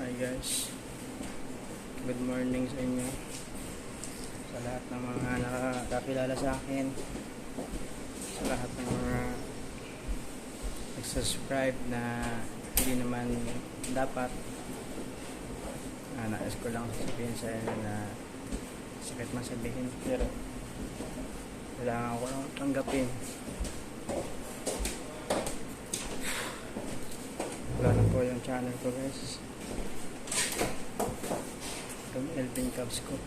Hi guys, good morning sa inyo, sa lahat ng mga nakakilala sa akin, sa lahat ng mga nag-subscribe na hindi naman dapat. Nais ko lang sabihin sa inyo na sakit man sabihin, pero kailangan ko lang tanggapin. Wala na po yung channel ko guys, yung Elvin Cubs ko.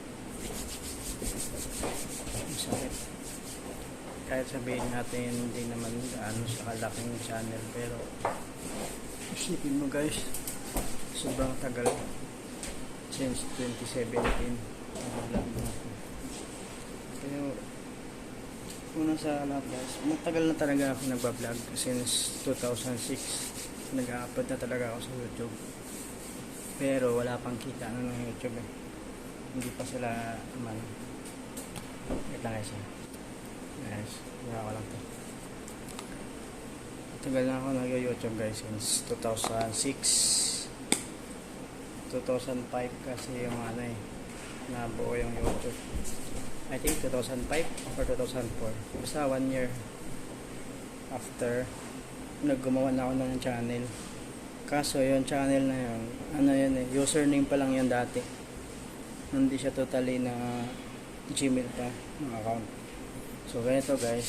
Masakit. Kahit sabihin natin hindi naman gaano sa kalaking channel, pero isipin mo guys, sobrang tagal, since 2017 nag-vlog na ako. Pero una sa lahat guys, matagal na talaga ako nagbablog. Since 2006 nag-upload na talaga ako sa YouTube, pero wala pang kita ng YouTube eh. Hindi pa sila wait lang guys, wala ko lang to. Tagal na ako nag-YouTube guys, since 2006 2005 kasi yung nabuo yung YouTube. I think 2005 or 2004, basta 1 year after naggumawa na ako ng channel. Kaso yung channel na yun, username pa lang yan dati, hindi siya totally na Gmail pa ng account. So ganito guys,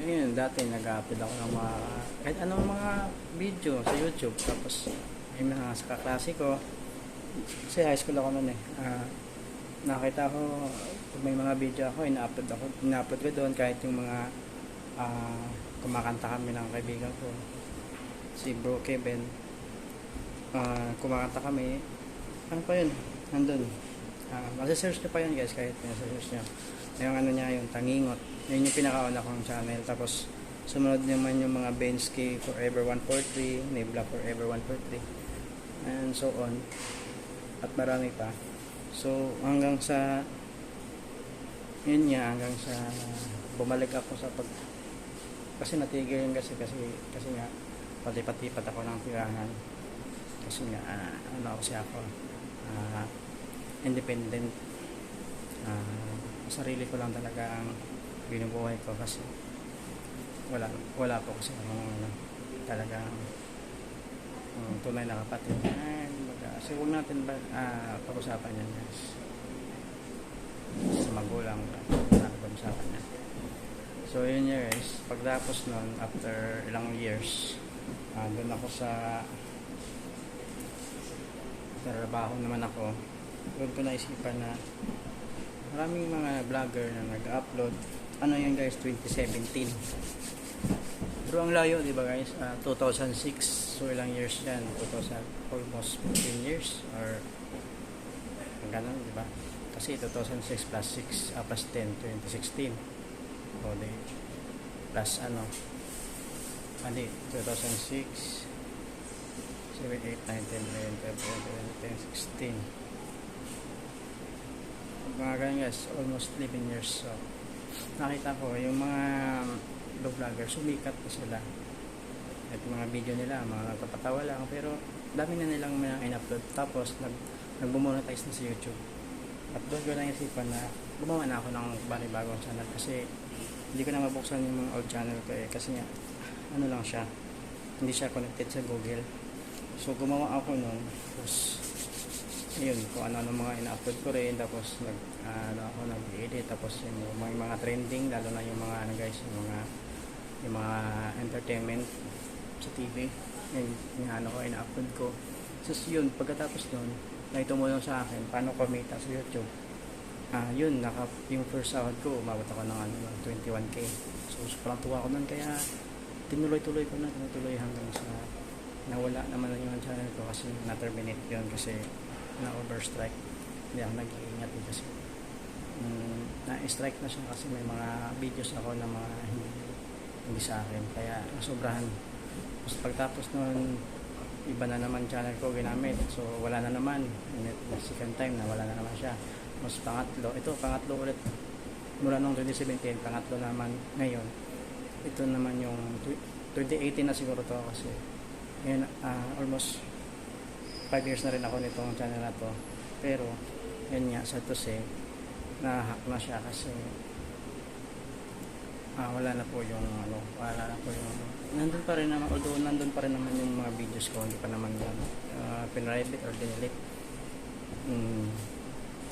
ayun, dati nag-upload ako ng mga kahit anong mga video sa YouTube. Tapos yung mga sa kaklase ko, kasi high school ako noon nakita ko pag may mga video ako, ina-upload ko doon. Kahit yung mga kumakanta kami ng kaibigan ko, si Bro Kevin, kumakanta kami, ano pa yun, nandun, masa-search nyo pa yun guys, kahit masa-search nyo yung niya, yung Tangingot, yun yung pinakauna kong channel. Tapos sumunod naman yung mga Bensky Forever 143, Nebla Forever 143, and so on, at marami pa. So hanggang sa yun nga, hanggang sa bumalik ako sa kasi natigil yun kasi nga pati-pat ako ng tirahan. Kasi nga ako independent, sarili ko lang talaga ang binubuhay ko, kasi wala po kasi akong talagang tunay na kapatid. So huwag natin pag-usapan yan guys, sa magulang pag-usapan yan. So yun guys, pagtapos nun, after ilang years, doon ako sa trabaho naman ako. Doon ko naisipan na maraming mga vlogger na nag-upload. Ano yun guys, 2017. Pero ang layo, di ba guys? 2006. So ilang years yan? almost 15 years or ganun, di ba? Kasi 2006 plus 6 plus 10, 2016. O di plus 2006 7, 8, 9, 10, 11, 12, 13, 14, 15, 16. Mga ganyan guys, almost 11 years. So nakita ko yung mga vlogger, sumikat na sila at mga video nila, mga nagpapatawa lang, pero dami na nilang mga in-upload. Tapos nagbumonetize na sa YouTube, at doon ko naisipan na gumawa na ako ng bagong channel, kasi hindi ko na mabuksan yung mga old channel ko kasi nga lang siya, hindi siya connected sa Google. So gumawa ako nun, tapos yun, kung ano mga ina-upload ko rin. Tapos nag-edit, tapos yung mga trending, lalo na yung mga guys, yung mga entertainment sa TV, yung ko, ina-upload ko. So yun, pagkatapos nun, naitumulong sa akin paano kumita sa YouTube. Yun, yung first sahod ko, umabot ako ng 21k. So parang tuwa ko nun, kaya tinuloy ko hanggang sa nawala naman yung channel ko, kasi na-terminate yun kasi na-overstrike. Hindi ako nag-iingat kasi na-strike na siya, kasi may mga videos ako na mga hindi sa akin, kaya nasobrahan. Tapos pagtapos nun, iba na naman channel ko ginamit, so wala na naman. Second time na wala na naman siya. Mas pangatlo ulit mula nung 2017, pangatlo naman ngayon. Ito naman yung 2018 na siguro to, kasi Ngayon, almost 5 years na rin ako nitong channel na to. Pero, yun nga, sa to say, na-hack na siya kasi wala na po yung nandun pa rin naman, although nandun pa rin naman yung mga videos ko, hindi pa naman yan pinrivate or dinelete.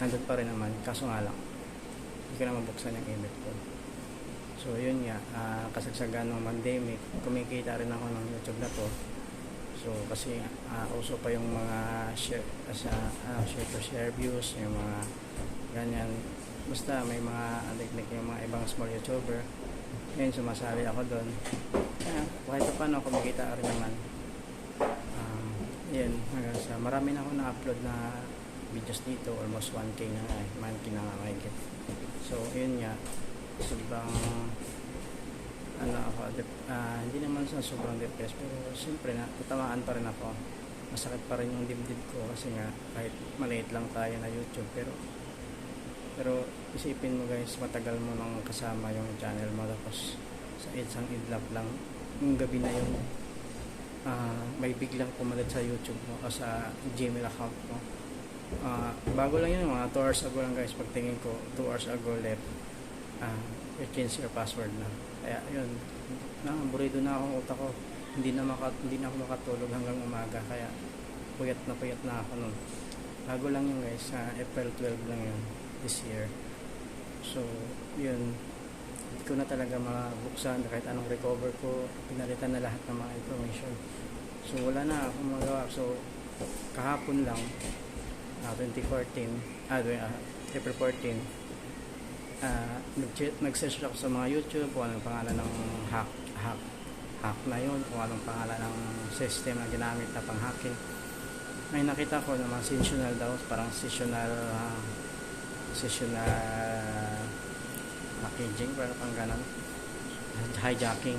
Nandun pa rin naman, kaso nga lang hindi ko na mabuksan yung email ko. So yun nga, kasagsagan ng pandemic, kumikita rin ako ng YouTube na to. So kasi uso pa yung mga share to share views, yung mga ganyan, basta may mga like yung mga ibang small YouTuber. Ngayon sumasali ako doon. Kahit pa paano kumikita rin naman. Yun, hanggang sa marami na ako na-upload na videos dito, almost 1K na nga, 1K na nga mahigit. So yun nga, sobrang hindi naman sa sobrang depressed, pero siyempre na tatamaan pa rin ako, masakit pa rin yung dibdib ko kasi nga kahit maliit lang tayo na YouTube, pero isipin mo guys, matagal mo nang kasama yung channel mo, tapos sa isang idlap lang yung gabi na yun may biglang pumalit sa YouTube mo o sa Gmail account mo. Bago lang yun, mga 2 hours ago lang guys, pagtingin ko 2 hours ago left, you change your password na. Kaya yun, burido na akong utak ko, hindi na ako makatulog hanggang umaga, kaya puyat na ako nun. Bago lang yun guys, April 12 lang yun this year. So yun, hindi ko na talaga mabuksan kahit anong recover ko, pinalitan na lahat ng mga information. So wala na akong magawa. So kahapon lang, 2014, April 14, nag-search ako sa mga YouTube kung anong pangalan ng hack na yun, kung anong pangalan ng system na ginamit na pang-hacking. May nakita ko na mga seasonal daw, parang seasonal packaging, parang pang ganon, hijacking.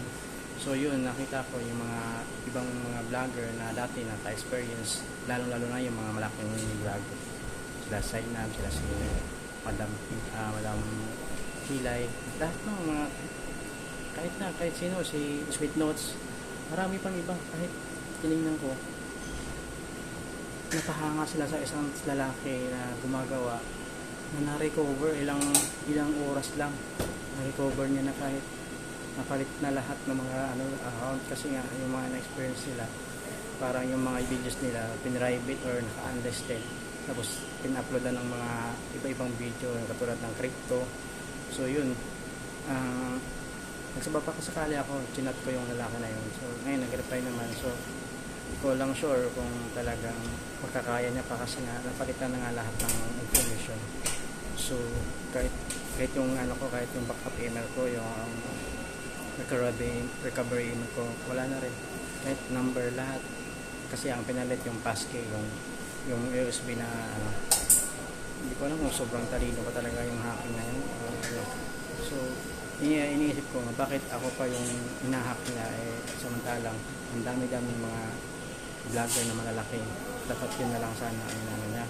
So yun, nakita ko yung mga ibang mga vlogger na dati naka-experience, lalo na yung mga malaking vlogger, sila Sainab, sila si Madam Hilay, lahat ng mga kahit sino, si Sweet Notes, marami pang iba. Kahit tinignan ko, napahanga sila sa isang lalaki na gumagawa na na-recover ilang oras lang, na-recover niya na kahit napalit na lahat ng mga account, kasi nga yung mga na-experience nila, parang yung mga videos nila pinrivate or naka-unlisted, tapos pin-upload na ng mga iba-ibang video katulad ng crypto. So yun, nagsabapakasakali ako, chinat ko yung lalaki na yun. So ngayon nag-reply naman, so hindi ko lang sure kung talagang makakaya niya pa, kasi nga napalitan na nga lahat ng information. So kahit yung kahit yung backup email ko, yung recovery email ko, wala na rin, kahit number, lahat, kasi ang pinalit yung passkey, yung USB na hindi ko alam kung sobrang talino pa talaga yung hacking na yun. So iniisip ko, bakit ako pa yung inahack niya, samantalang ang dami-daming mga vlogger na malalaki, dapat yun na lang sana ang niya,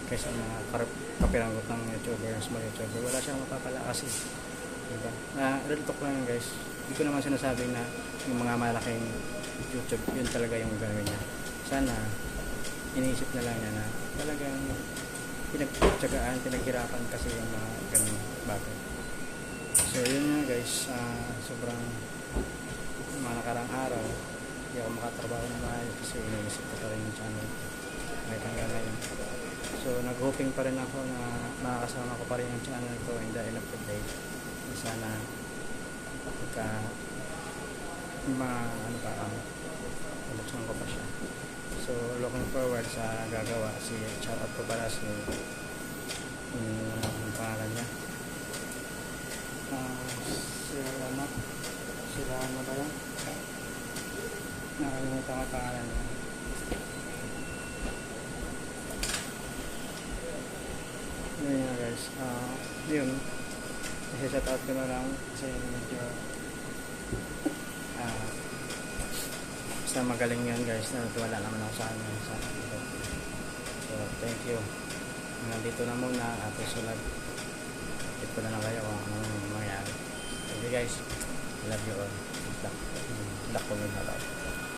kaysa mga kapiranggot ng YouTuber, small YouTuber. Wala siyang mapapala kasi, diba? Real talk lang yun guys, hindi ko naman sinasabi na yung mga malaking YouTube yun talaga yung gawin niya. Sana iniisip na lang niya na talagang pinaghirapan kasi yung mga ganung bagay. So yun nga guys, sobrang mga nakarang araw hindi ako makatrabaho na maayos kasi iniisip ko pa rin yung channel kahit hanggang ngayon. So nag-hoping pa rin ako na makakasama ko pa rin yung channel ko in the end of the day. Sana mabuksan ko pa siya. So looking forward sa gagawa. Shout out ko pala si ang pangalan niya, sila ano ba yan, nakalimutan ko ang pangalan niya. Yun nga guys, yun, kasi shout out ko na lang kasi medyo basta magaling yun guys, natuwala naman ako sa ano sa ito. So thank you, nandito na muna at susunod update ko na lang kayo kung anong mangyari. Thank you guys, I love you all. Good luck. Good luck po, good luck.